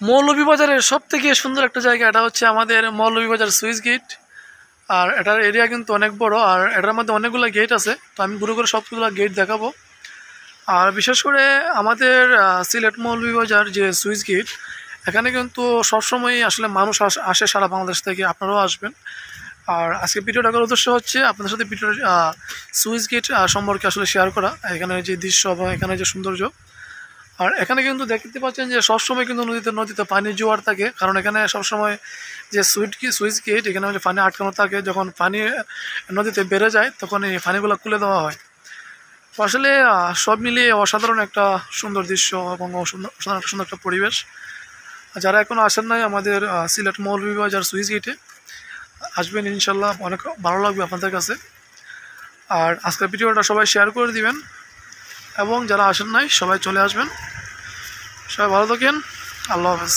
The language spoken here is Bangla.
মৌলভীবাজারের সবথেকে সুন্দর একটা জায়গা, এটা হচ্ছে আমাদের মৌলভীবাজার সুইচ গেট। আর এটার এরিয়া কিন্তু অনেক বড়, আর এটার মধ্যে অনেকগুলো গেট আছে। তো আমি ঘুরে ঘুরে সবগুলো গেট দেখাবো। আর বিশেষ করে আমাদের সিলেট মৌলভীবাজার যে সুইচ গেট, এখানে কিন্তু সবসময়ই আসলে মানুষ আসে সারা বাংলাদেশ থেকে, আপনারাও আসবেন। আর আজকে ভিডিওটা করার উদ্দেশ্য হচ্ছে আপনাদের সাথে ভিডিওর সুইচ গেট সম্পর্কে আসলে শেয়ার করা, এখানে যে দৃশ্য এবং এখানে যে সৌন্দর্য। আর এখানে কিন্তু দেখতে পাচ্ছেন যে সবসময় কিন্তু নদীতে পানি জোয়ার থাকে, কারণ এখানে সবসময় যে সুইচ গেট, এখানে যে পানি আটকানো থাকে, যখন পানি নদীতে বেড়ে যায় তখন এই পানিগুলো খুলে দেওয়া হয়। তো আসলে সব মিলিয়ে অসাধারণ একটা সুন্দর দৃশ্য এবং সুন্দর একটা পরিবেশ। যারা এখনো আসেন নাই আমাদের সিলেট মৌলভীবাজার সুইচ গেটে, আসবেন ইনশাল্লাহ, অনেক ভালো লাগবে আপনাদের কাছে। আর আজকের ভিডিওটা সবাই শেয়ার করে দিবেন, এবং যারা আসেন নাই সবাই চলে আসবেন। সবাই ভালো থাকেন। আল্লাহ হাফেজ।